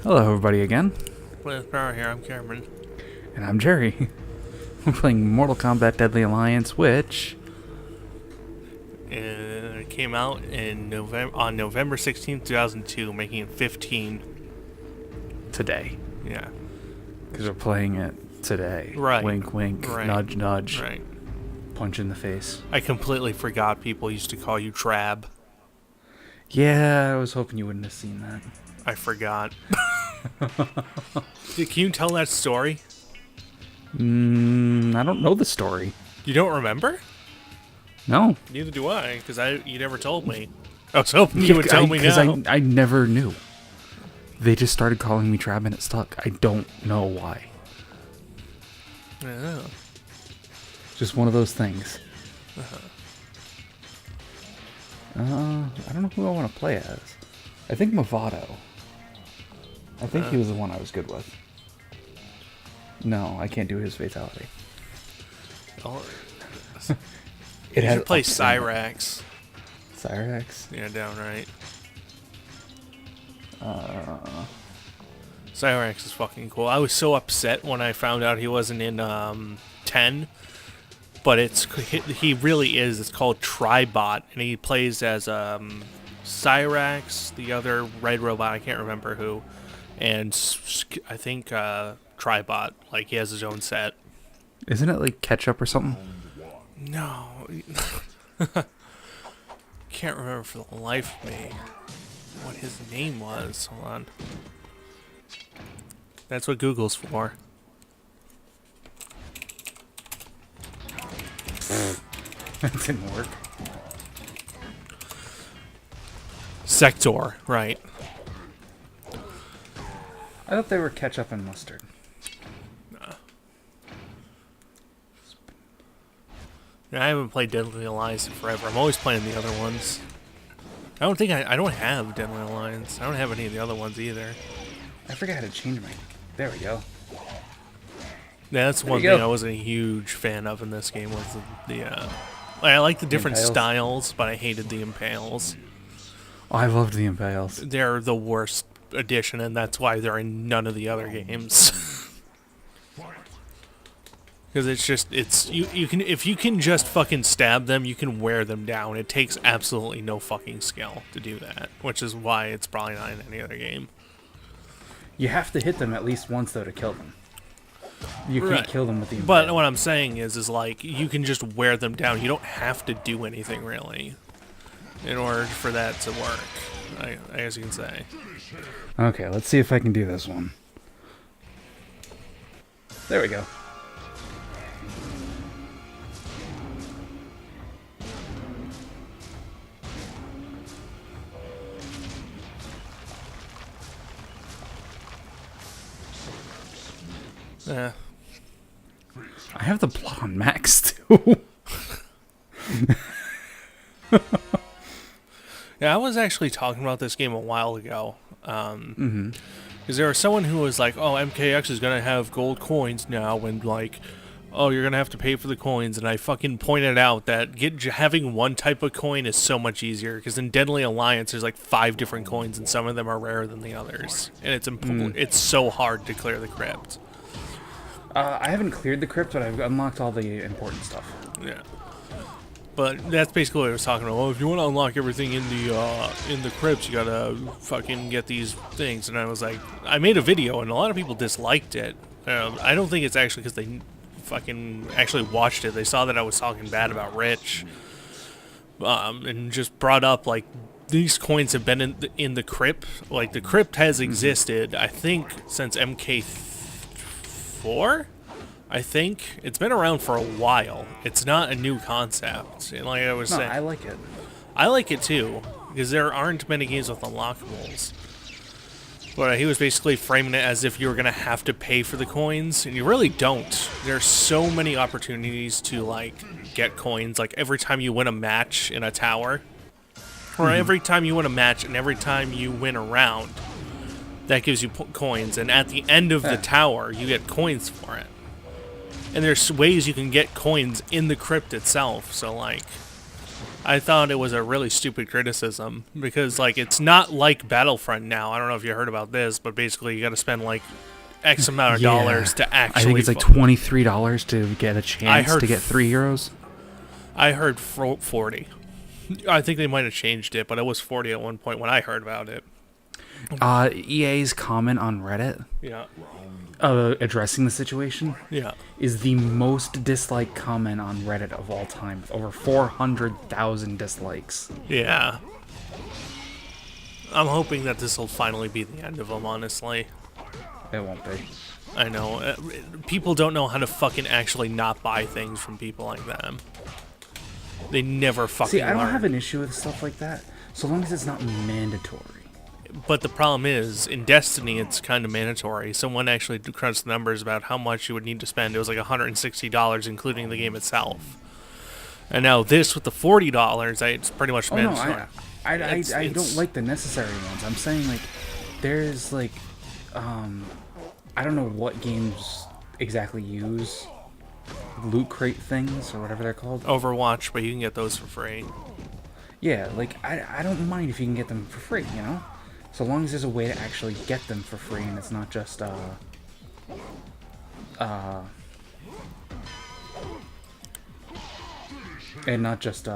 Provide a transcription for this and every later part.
Hello, everybody, again. With Power here, I'm Cameron. And I'm Jerry. We're playing Mortal Kombat Deadly Alliance, which... It came out in November 16th, 2002, making it 15. Today. Yeah. Because we're playing it today. Right. Wink, wink, Right. nudge, nudge. Right. Punch in the face. I completely forgot people used to call you Trab. Yeah, I was hoping you wouldn't have seen that. I forgot. Can you tell that story? I don't know the story. You don't remember? No. Neither do I, because you never told me. I was hoping you would tell me now. Because I never knew. They just started calling me Trab and it stuck. I don't know why. Oh. Just one of those things. I don't know who I want to play as. I think Movado. I think he was the one I was good with. No, I can't do his fatality. Oh. You should play Cyrax. Cyrax? Yeah, downright. Cyrax is fucking cool. I was so upset when I found out he wasn't in 10, but he really is. It's called Tribot, and he plays as Cyrax, the other red robot, I can't remember who, and I think Tribot, like he has his own set. Isn't it like ketchup or something? No. Can't remember for the life of me what his name was. Hold on. That's what Google's for. That didn't work. Sector, right. I thought they were ketchup and mustard. Nah. I haven't played Deadly Alliance in forever. I'm always playing the other ones. I don't have Deadly Alliance. I don't have any of the other ones either. I forgot how to change my... There we go. Yeah, that's one thing I wasn't a huge fan of in this game was I like the different styles, but I hated the impales. Oh, I loved the impales. They're the worst addition, and that's why they're in none of the other games. Because you can if you can just fucking stab them, you can wear them down. It takes absolutely no fucking skill to do that, which is why it's probably not in any other game. You have to hit them at least once though to kill them. You can't kill them with the impale. But what I'm saying is like you can just wear them down. You don't have to do anything really in order for that to work. I guess you can say. Okay, let's see if I can do this one. There we go. Yeah. I have the blood on max too. Yeah, I was actually talking about this game a while ago. Because there was someone who was like, oh, MKX is going to have gold coins now, and like, oh, you're going to have to pay for the coins. And I fucking pointed out that having one type of coin is so much easier, because in Deadly Alliance, there's like 5 different coins, and some of them are rarer than the others. And it's so hard to clear the crypt. I haven't cleared the crypt, but I've unlocked all the important stuff. Yeah. But that's basically what I was talking about. Well, if you want to unlock everything in the crypts, you gotta fucking get these things. And I was like, I made a video, and a lot of people disliked it. I don't think it's actually because they fucking actually watched it. They saw that I was talking bad about Rich, and just brought up like these coins have been in the crypt. Like the crypt has existed, I think, since MK4. I think it's been around for a while. It's not a new concept. And like I was saying, I like it. I like it too, because there aren't many games with unlockables. But he was basically framing it as if you were gonna have to pay for the coins, and you really don't. There's so many opportunities to like get coins. Like every time you win a match in a tower, or every time you win a match, and every time you win a round, that gives you coins. And at the end of the tower, you get coins for it. And there's ways you can get coins in the crypt itself, so like, I thought it was a really stupid criticism because, like, it's not like Battlefront now. I don't know if you heard about this, but basically you got to spend like X amount of dollars to actually. I think it's like $23 to get a chance to get 3 heroes. I heard 40. I think they might have changed it, but it was 40 at one point when I heard about it. EA's comment on Reddit, Yeah. addressing the situation, Yeah. is the most disliked comment on Reddit of all time, with over 400,000 dislikes. Yeah. I'm hoping that this will finally be the end of them, honestly. It won't be. I know. People don't know how to fucking actually not buy things from people like them. They never fucking See, I don't learn. have an issue with stuff like that, so long as it's not mandatory. But the problem is, in Destiny, it's kind of mandatory. Someone actually crunched the numbers about how much you would need to spend. It was like $160, including the game itself. And now this, with the $40, it's pretty much mandatory. No, I don't like the necessary ones. I'm saying, like, there's, like, I don't know what games exactly use loot crate things, or whatever they're called. Overwatch, but you can get those for free. Yeah, like, I don't mind if you can get them for free, you know? So long as there's a way to actually get them for free, and it's not just, and not just,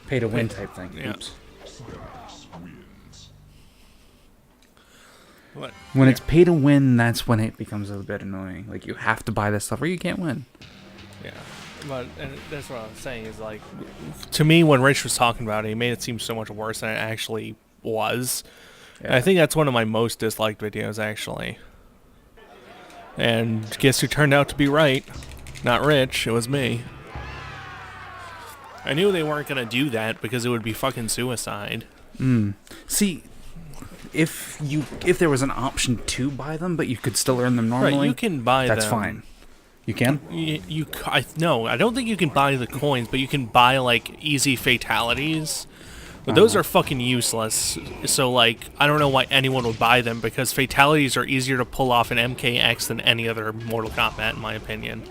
pay to win type thing. Yeah. Oops. What? When it's pay to win, that's when it becomes a bit annoying. Like, you have to buy this stuff or you can't win. Yeah. But and that's what I was saying is, like, to me, when Rich was talking about it, he made it seem so much worse than it actually was. Yeah. I think that's one of my most disliked videos, actually. And guess who turned out to be right? Not Rich, it was me. I knew they weren't going to do that because it would be fucking suicide. See, if there was an option to buy them, but you could still earn them normally, Right, you can buy them. that's fine. You can? No, I don't think you can buy the coins, but you can buy, like, easy fatalities. But those are fucking useless. So, like, I don't know why anyone would buy them, because fatalities are easier to pull off in MKX than any other Mortal Kombat, in my opinion.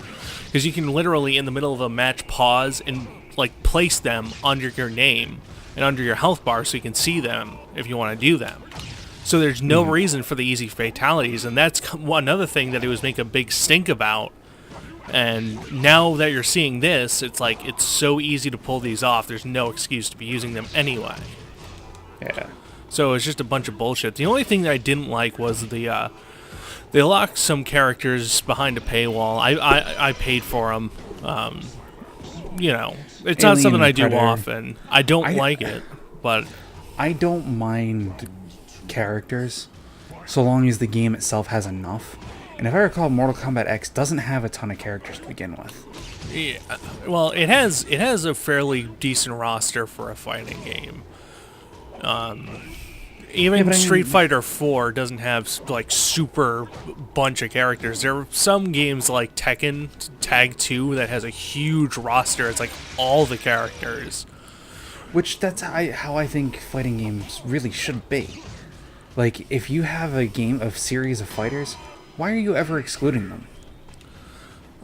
Because you can literally, in the middle of a match, pause and, like, place them under your name and under your health bar so you can see them if you want to do them. So there's no reason for the easy fatalities, and that's another thing that he was making a big stink about. And now that you're seeing this, it's like, it's so easy to pull these off. There's no excuse to be using them anyway. Yeah. So it's just a bunch of bullshit. The only thing that I didn't like was they locked some characters behind a paywall. I paid for them. You know, it's not something I do Predator. often. I don't like it, but I don't mind characters, so long as the game itself has enough. And if I recall, Mortal Kombat X doesn't have a ton of characters to begin with. yeah, well, it has a fairly decent roster for a fighting game. Even but I mean- Street Fighter 4 doesn't have, like, super bunch of characters. There are some games like Tekken Tag 2 that has a huge roster. It's like all the characters. Which, that's how I think fighting games really should be. Like, if you have a game of series of fighters, why are you ever excluding them?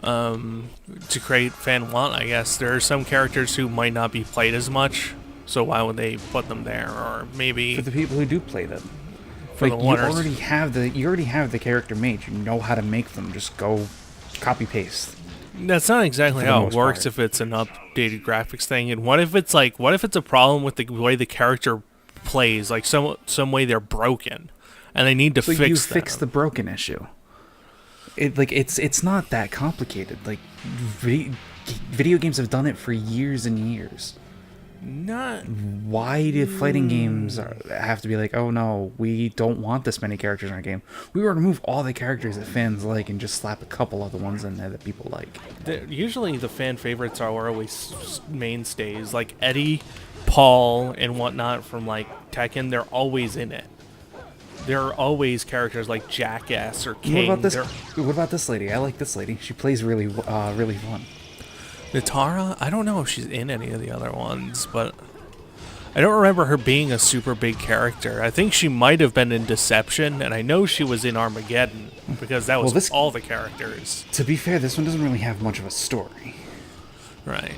To create fan want, I guess. There are some characters who might not be played as much, so why would they put them there? Or maybe For the people who do play them. for Like, the you ones. already have the character made. You know how to make them. Just go copy paste. That's not exactly for the how it most works part. if it's an updated graphics thing. And what if it's a problem with the way the character plays? Like, some way they're broken, and they need to So fix you them. fix the broken issue. It's not that complicated. Like, video games have done it for years and years. Not Why do fighting games have to be like, oh no, we don't want this many characters in our game? We will remove all the characters that fans like and just slap a couple other ones in there that people like. usually the fan favorites are always mainstays, like Eddie, Paul, and whatnot from, like, Tekken. They're always in it. There are always characters like Jackass or King. What about this lady? I like this lady. She plays really fun. Natara? I don't know if she's in any of the other ones, but I don't remember her being a super big character. I think she might have been in Deception, and I know she was in Armageddon, because that was all the characters. To be fair, this one doesn't really have much of a story. Right.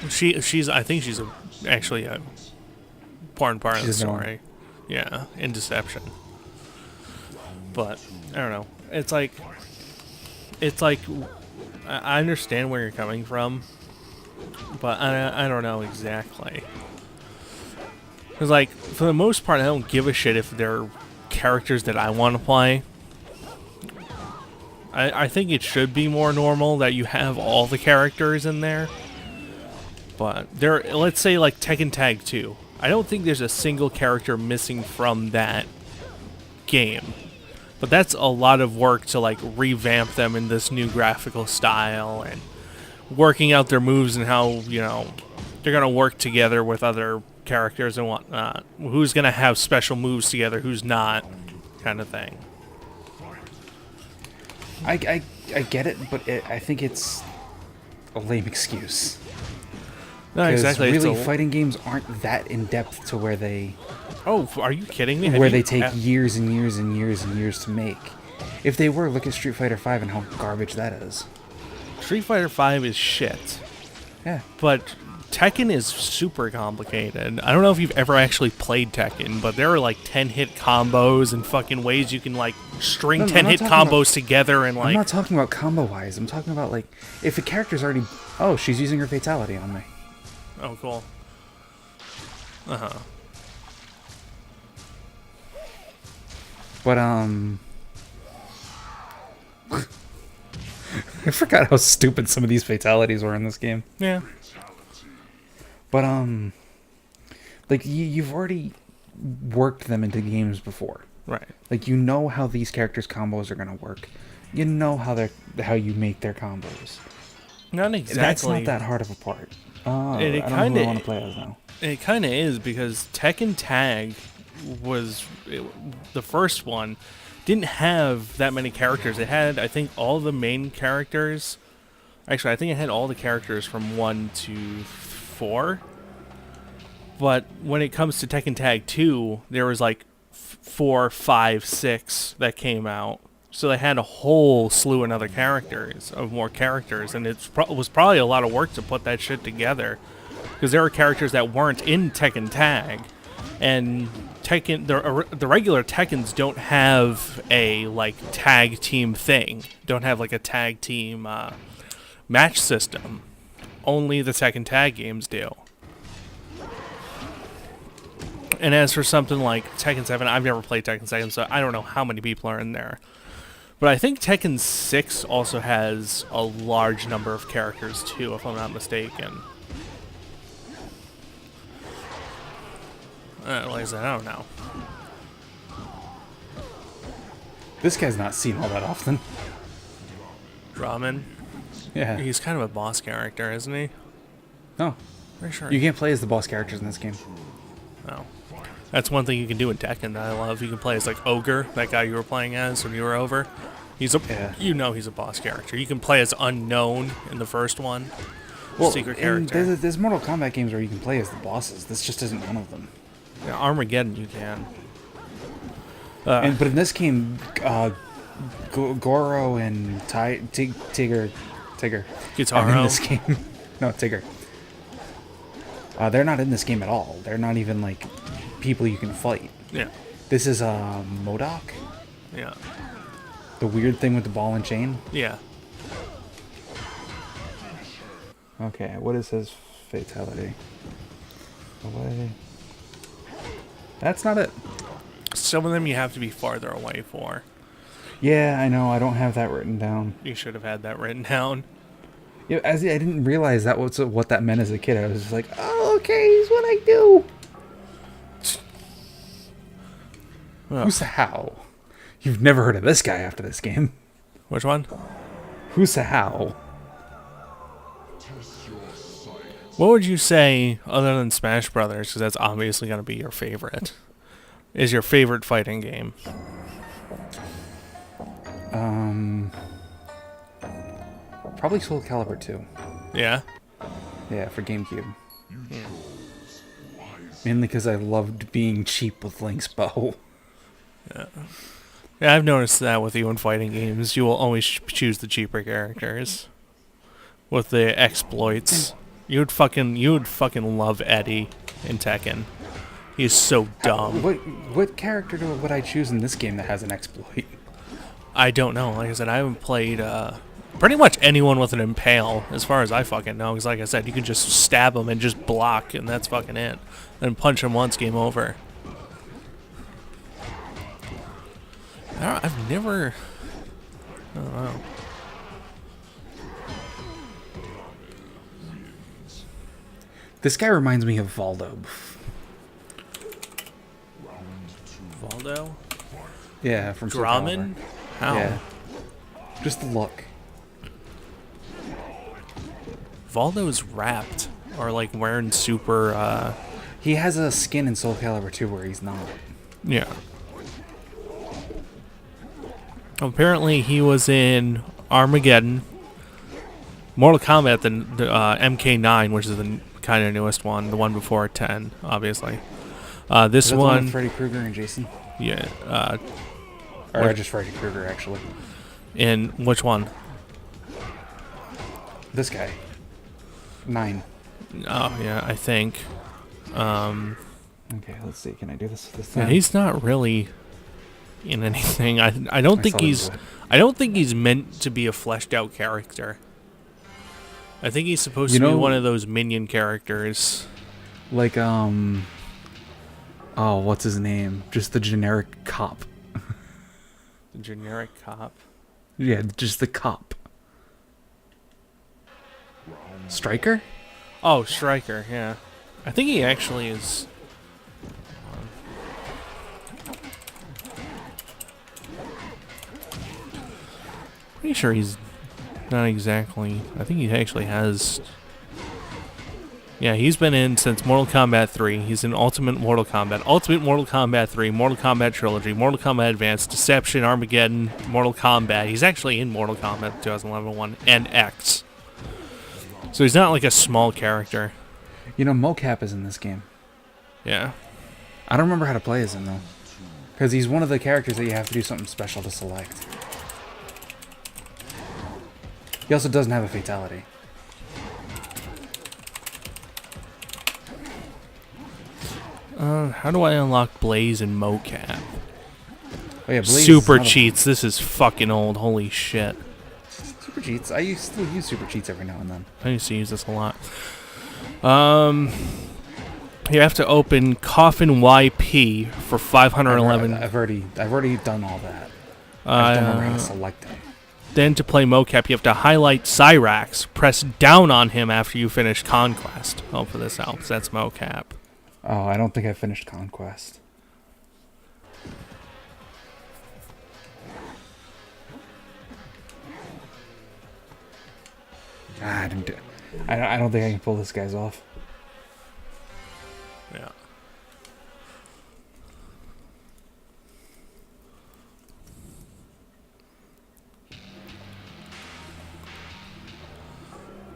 She's I think she's actually a important part of the She's a villain. story. Yeah, in Deception. But I don't know. It's like I understand where you're coming from, but I don't know exactly. Because like for the most part, I don't give a shit if they're characters that I want to play. I think it should be more normal that you have all the characters in there. But let's say like Tekken Tag 2. I don't think there's a single character missing from that game. But that's a lot of work to like revamp them in this new graphical style and working out their moves and how, they're going to work together with other characters and whatnot. Who's going to have special moves together, who's not, kind of thing. I get it, but I think it's a lame excuse. No, exactly. Really, fighting games aren't that in depth to where they. Oh, are you kidding me? Where they take years and years and years and years to make. If they were, look at Street Fighter V and how garbage that is. Street Fighter V is shit. Yeah. But Tekken is super complicated. I don't know if you've ever actually played Tekken, but there are like 10-hit combos and fucking ways you can like string 10-hit combos together and like... I'm not talking about combo-wise. I'm talking about like, if a character's already... Oh, she's using her fatality on me. Oh, cool. Uh-huh. But, I forgot how stupid some of these fatalities were in this game. Yeah. But, like, you've already worked them into games before. Right. Like, you know how these characters' combos are going to work. You know how you make their combos. Not exactly. That's not that hard of a part. I don't know who I want to play as now. It kind of is, because Tekken Tag was... the first one didn't have that many characters. It had, I think, all the main characters. Actually, I think it had all the characters from 1 to 4. But when it comes to Tekken Tag 2, there was like 4, 5, 6 that came out. So they had a whole slew of other characters, more characters, and it was probably a lot of work to put that shit together. Because there were characters that weren't in Tekken Tag, and Tekken, the regular Tekkens don't have a like tag team thing. Don't have like a tag team match system. Only the Tekken Tag games do. And as for something like Tekken 7, I've never played Tekken 7, so I don't know how many people are in there. But I think Tekken 6 also has a large number of characters too, if I'm not mistaken. Like I said, I don't know. This guy's not seen all that often. Ramen? Yeah. He's kind of a boss character, isn't he? No. Pretty sure. You can't play as the boss characters in this game. No. That's one thing you can do in Tekken that I love. You can play as like Ogre, that guy you were playing as when you were over. He's a, he's a boss character. You can play as Unknown in the first one. Well, secret character. There's Mortal Kombat games where you can play as the bosses. This just isn't one of them. Yeah, Armageddon you can. But in this game, Goro and Tigger Guitaro. are in this game. No, Tigger. They're not in this game at all. They're not even like people you can fight. Yeah. This is MODOK. Yeah. The weird thing with the ball and chain. Yeah. Okay, what is his fatality? Away. That's not it. Some of them you have to be farther away for. Yeah, I know. I don't have that written down. You should have had that written down. Yeah, I didn't realize that was what that meant as a kid. I was just like, oh, okay, here's what I do. Oh. Who's How? You've never heard of this guy after this game. Which one? Who's How? What would you say, other than Smash Brothers, because that's obviously going to be your favorite, is your favorite fighting game? Probably Soul Calibur 2. Yeah? Yeah, for GameCube. Mainly because I loved being cheap with Link's bow. Yeah. Yeah, I've noticed that with you in fighting games. You will always choose the cheaper characters. With the exploits, You would fucking love Eddie in Tekken. He's so dumb. What character would I choose in this game that has an exploit? I don't know. Like I said, I haven't played pretty much anyone with an impale, as far as I fucking know. Because like I said, you can just stab him and just block, and that's fucking it. Then punch him once, game over. I've never... I don't know. This guy reminds me of Valdo. Valdo? Yeah, from Soul Dramen? Calibur. How? Yeah. Just the look. Valdo's wrapped. Or like wearing super, He has a skin in Soul Calibur 2 where he's not. Yeah. Apparently he was in Armageddon, Mortal Kombat, the MK9, which is the kind of newest one, the one before 10, obviously. This Is that the one, with Freddy Krueger and Jason? yeah. Or just Freddy Krueger, actually. In which one? This guy. 9. Oh yeah, I think. Okay, let's see. Can I do this this Yeah, time? he's not really in anything. I don't think saw him he's. do it. I don't think he's meant to be a fleshed out character. I think he's supposed to be one of those minion characters. Like, oh, what's his name? Just the generic cop. The generic cop. Yeah, just the cop. Striker? Oh, Stryker, yeah. I think he actually is... Pretty sure he's not exactly... I think he actually has... Yeah, he's been in since Mortal Kombat 3. He's in Ultimate Mortal Kombat 3, Mortal Kombat Trilogy, Mortal Kombat Advanced, Deception, Armageddon, Mortal Kombat. He's actually in Mortal Kombat 2011 1 and X. So he's not like a small character. You know, Mocap is in this game. Yeah. I don't remember how to play as him, though. Because he's one of the characters that you have to do something special to select. He also doesn't have a fatality. How do I unlock Blaze and Mocap? Oh yeah, Blaze Super is not cheats. This is fucking old. Holy shit. Super cheats. I still use super cheats every now and then. I used to use this a lot. You have to open Coffin YP for 511. I've already done all that. I just don't remember how to select it. Then to play Mocap, you have to highlight Cyrax, press down on him after you finish Conquest. Hopefully this helps. That's Mocap. Oh, I don't think I finished Conquest. I didn't do. I don't think I can pull this guy's off. Yeah.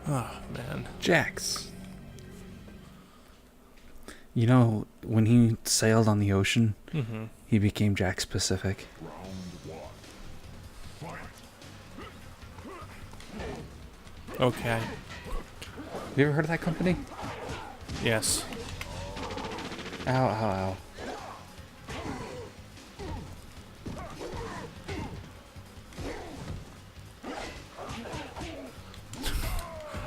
Oh, man. Jax. You know, when he sailed on the ocean, he became Jax Pacific. Okay. Have you ever heard of that company? Yes. Ow, ow, ow.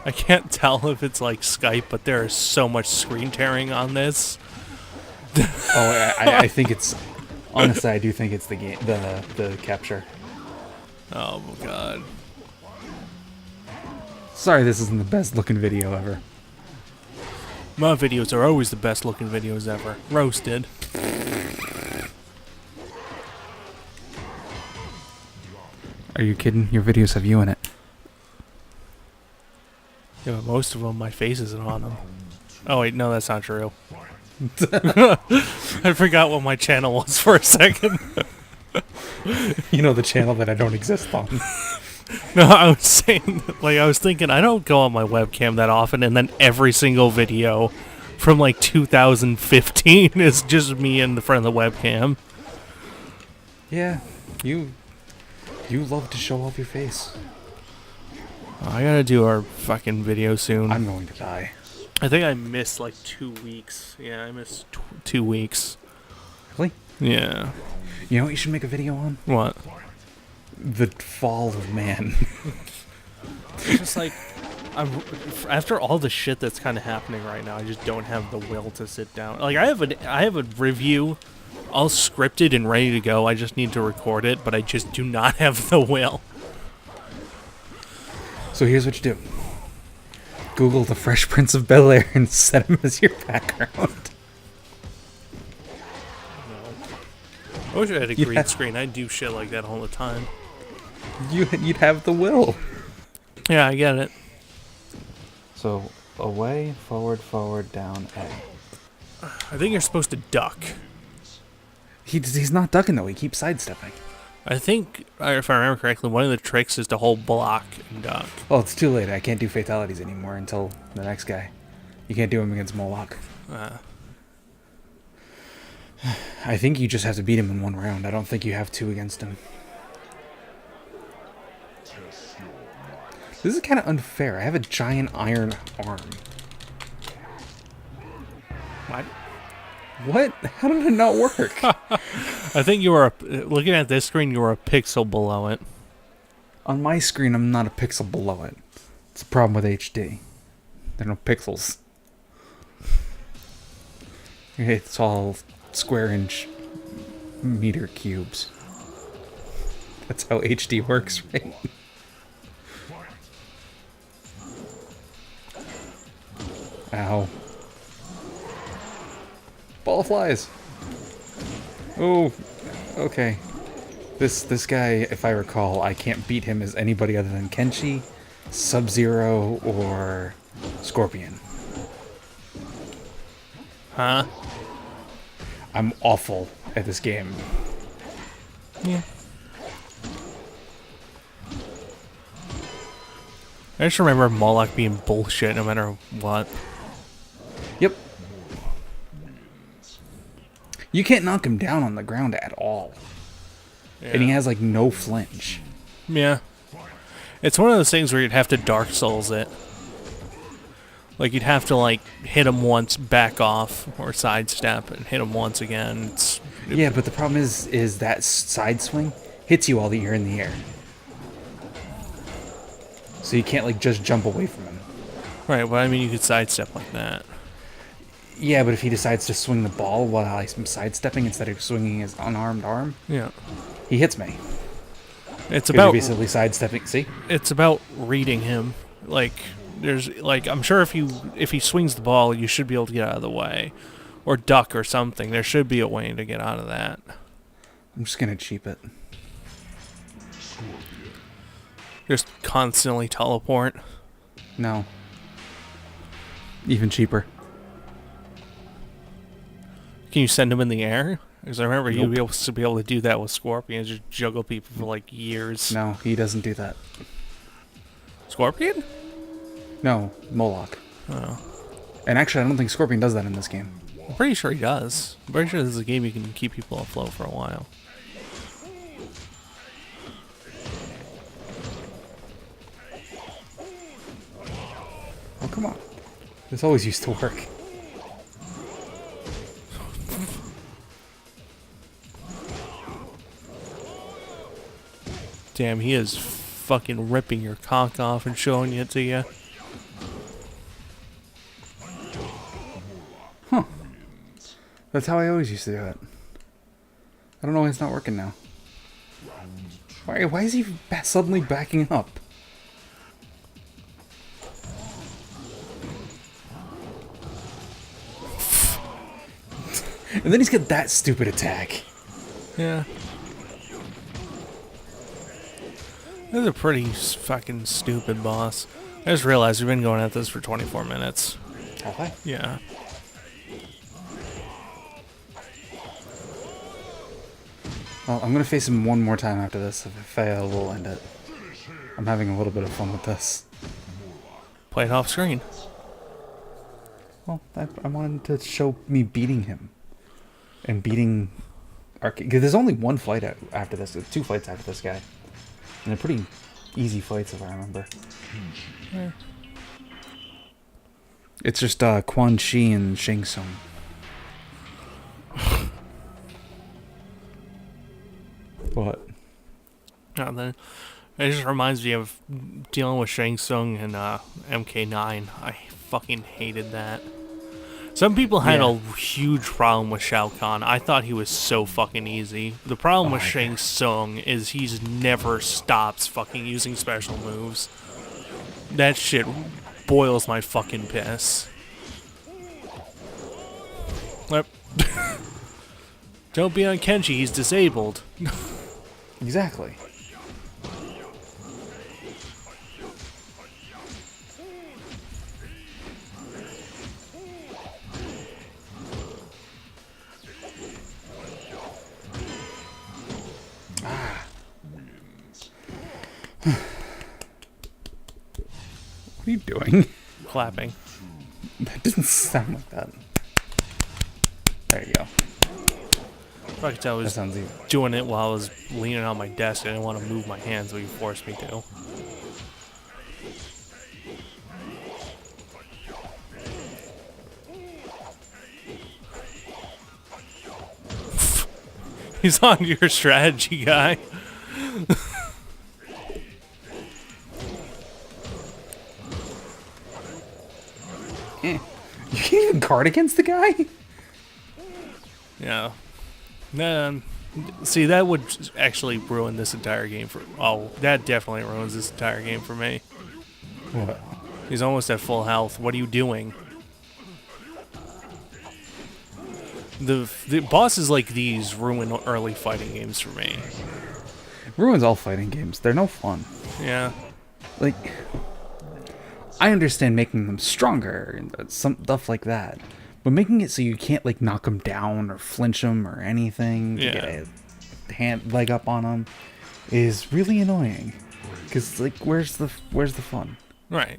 I can't tell if it's like Skype, but there is so much screen tearing on this. Oh, I think it's... Honestly, I do think it's the game, the capture. Oh my god. Sorry, this isn't the best looking video ever. My videos are always the best looking videos ever. Roasted. Are you kidding? Your videos have you in it. Yeah, but most of them, my face isn't on them. Oh wait, no, that's not true. I forgot what my channel was for a second. You know, the channel that I don't exist on. No, I was saying, like, I was thinking, I don't go on my webcam that often, and then every single video from, like, 2015 is just me in the front of the webcam. Yeah, you love to show off your face. I gotta do our fucking video soon. I'm going to die. I think I missed like 2 weeks. Yeah, I missed 2 weeks. Really? Yeah. You know what you should make a video on? What? The fall of man. It's just like, after all the shit that's kind of happening right now, I just don't have the will to sit down. Like, I have a review all scripted and ready to go. I just need to record it, but I just do not have the will. So here's what you do. Google the Fresh Prince of Bel-Air and set him as your background. I wish I had a green screen. I'd do shit like that all the time. You'd have the will. Yeah, I get it. So, away, forward, down, A. I think you're supposed to duck. He's not ducking, though. He keeps sidestepping. I think, if I remember correctly, one of the tricks is to hold block and duck. Well, it's too late. I can't do fatalities anymore until the next guy. You can't do him against Moloch. I think you just have to beat him in one round. I don't think you have two against him. This is kind of unfair. I have a giant iron arm. What? What? How did it not work? I think you were, looking at this screen, you were a pixel below it. On my screen, I'm not a pixel below it. It's a problem with HD. There are no pixels. It's all square inch meter cubes. That's how HD works, right? Ow. Ball flies. Oh, okay. This guy, if I recall, I can't beat him as anybody other than Kenshi, Sub-Zero, or Scorpion. Huh? I'm awful at this game. Yeah. I just remember Moloch being bullshit no matter what. Yep. You can't knock him down on the ground at all. Yeah. And he has, like, no flinch. Yeah. It's one of those things where you'd have to Dark Souls it. Like, you'd have to, like, hit him once, back off, or sidestep, and hit him once again. Yeah, but the problem is that side swing hits you while you're in the air. So you can't, like, just jump away from him. Right, but I mean, you could sidestep like that. Yeah, but if he decides to swing the ball while I'm sidestepping instead of swinging his unarmed arm, Yeah. he hits me. It's about basically sidestepping. See? It's about reading him. Like, there's, like, I'm sure if he swings the ball, you should be able to get out of the way, or duck or something. There should be a way to get out of that. I'm just gonna cheap it. Just constantly teleport. No. Even cheaper. Can you send him in the air? Because I remember Nope. you'd be able to do that with Scorpion, just juggle people for like years. No, he doesn't do that. Scorpion? No, Moloch. Oh. And actually, I don't think Scorpion does that in this game. I'm pretty sure he does. I'm pretty sure this is a game you can keep people afloat for a while. Oh, come on. This always used to work. Damn, he is fucking ripping your cock off and showing it to you. Huh. That's how I always used to do it. I don't know why it's not working now. Why is he suddenly backing up? And then he's got that stupid attack. Yeah. This is a pretty fucking stupid boss. I just realized we've been going at this for 24 minutes. Have I? Yeah. Well, I'm gonna face him one more time after this. If I fail, we'll end it. I'm having a little bit of fun with this. Play it off screen. Well, I wanted to show me beating him. And beating... Because there's only one fight after this. There's 2 fights after this guy. And they're pretty easy fights, if I remember. Yeah. It's just Quan Chi and Shang Tsung. What? Then it just reminds me of dealing with Shang Tsung and MK9. I fucking hated that. Some people had a huge problem with Shao Kahn. I thought he was so fucking easy. The problem with Shang Tsung is he's never stops fucking using special moves. That shit boils my fucking piss. Yep. Don't be on Kenshi, he's disabled. Exactly. What are you doing? Clapping. That doesn't sound like that. There you go. I could tell I was That sounds easy. doing it while I was leaning on my desk. I didn't want to move my hands, so he forced me to. He's on your strategy guy. You can't even guard against the guy? Yeah. See, that would actually ruin this entire game for... Oh, that definitely ruins this entire game for me. What? He's almost at full health. What are you doing? The bosses like these ruin early fighting games for me. Ruins all fighting games. They're no fun. Yeah. Like, I understand making them stronger and some stuff like that, but making it so you can't like knock them down or flinch them or anything to get a leg up on them is really annoying. Because like, where's the fun? Right.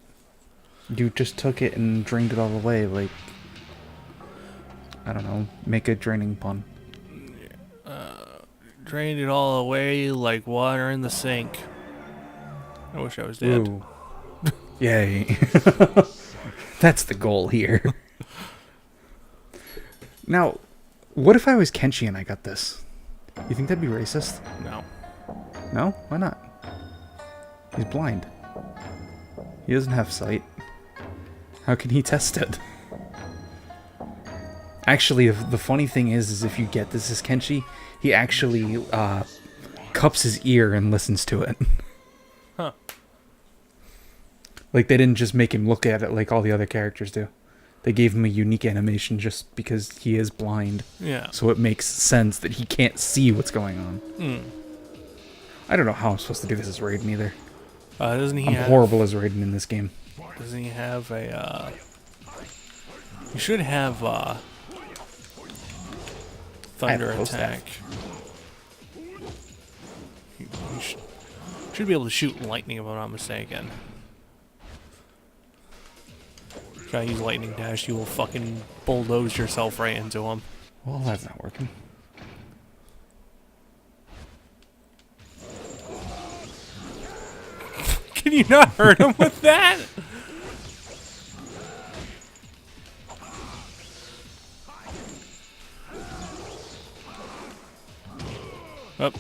You just took it and drained it all away. Like, I don't know, make a draining pun. Drained it all away like water in the sink. I wish I was dead. Ooh. Yay. That's the goal here. Now, what if I was Kenshi and I got this? You think that'd be racist? No. No? Why not? He's blind. He doesn't have sight. How can he test it? Actually, the funny thing is if you get this as Kenshi, he actually cups his ear and listens to it. Huh. Like, they didn't just make him look at it like all the other characters do. They gave him a unique animation just because he is blind. Yeah. So it makes sense that he can't see what's going on. I don't know how I'm supposed to do this as Raiden either. Doesn't he I'm horrible as Raiden in this game. Doesn't he have a, You should have, Thunder attack. You should be able to shoot lightning if I'm not mistaken. Try to use lightning dash, you will fucking bulldoze yourself right into him. Well, that's not working. Can you not hurt him with that? Up.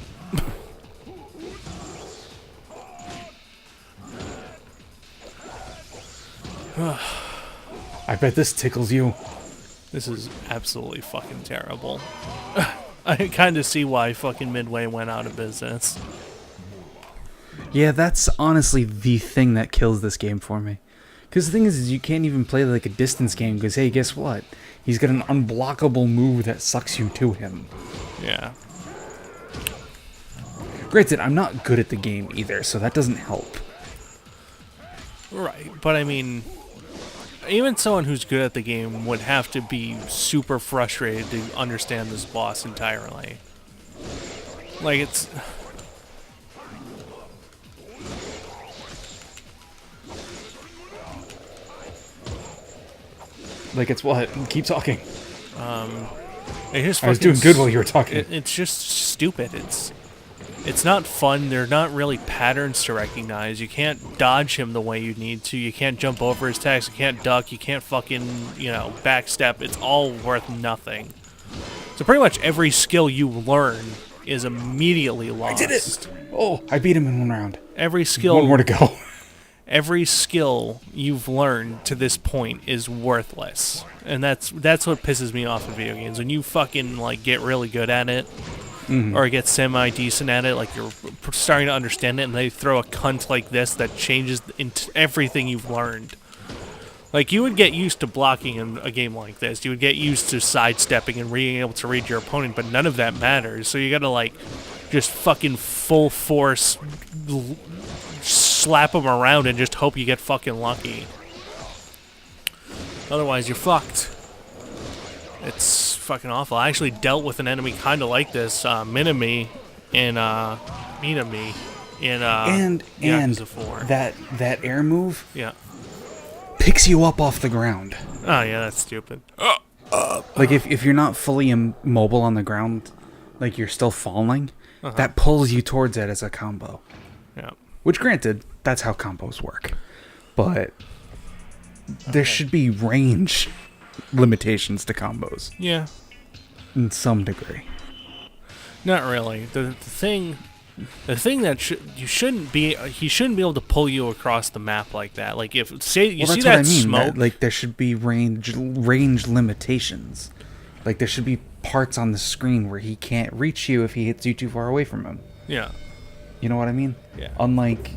I bet this tickles you. This is absolutely fucking terrible. I kind of see why fucking Midway went out of business. Yeah, that's honestly the thing that kills this game for me. Because the thing is you can't even play like a distance game because, hey, guess what? He's got an unblockable move that sucks you to him. Yeah. Granted, I'm not good at the game either, so that doesn't help. Right, but I mean, even someone who's good at the game would have to be super frustrated to understand this boss entirely. Like, it's... Like, it's what? Keep talking. I was doing good while you were talking. It's just stupid. It's... It's not fun. There are not really patterns to recognize. You can't dodge him the way you need to. You can't jump over his attacks. You can't duck. You can't fucking, backstep. It's all worth nothing. So pretty much every skill you learn is immediately lost. I did it! Oh, I beat him in 1 round. Every skill... One more to go. Every skill you've learned to this point is worthless. And that's what pisses me off in video games. When you fucking, get really good at it, or get semi-decent at it, you're starting to understand it, and they throw a cunt like this that changes into everything you've learned. You would get used to blocking in a game like this. You would get used to sidestepping and being able to read your opponent, but none of that matters. So you gotta, just fucking full force slap them around and just hope you get fucking lucky. Otherwise, you're fucked. It's fucking awful. I actually dealt with an enemy kind of like this, Minami, in Minami in and Yakuza 4. that air move Yeah. picks you up off the ground. Oh yeah, that's stupid. If you're not fully immobile on the ground, you're still falling, that pulls you towards it as a combo. Yeah. Which, granted, that's how combos work. But there should be range limitations to combos. Yeah. In some degree. Not really. The thing that he shouldn't be able to pull you across the map like that. If see that smoke, there should be range limitations. There should be parts on the screen where he can't reach you if he hits you too far away from him. Yeah. You know what I mean? Yeah. Unlike,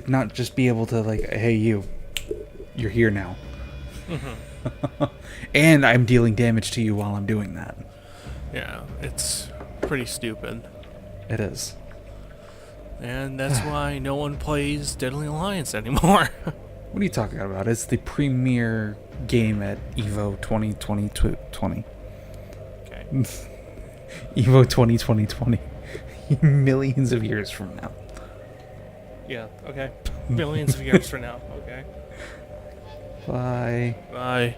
not just be able to, hey, you're here now. And I'm dealing damage to you while I'm doing that. Yeah, it's pretty stupid. It is. And that's why no one plays Deadly Alliance anymore. What are you talking about? It's the premier game at EVO 2020. Okay. EVO 2020. Millions of years from now. Yeah, okay. Billions of years from now, okay. Bye. Bye.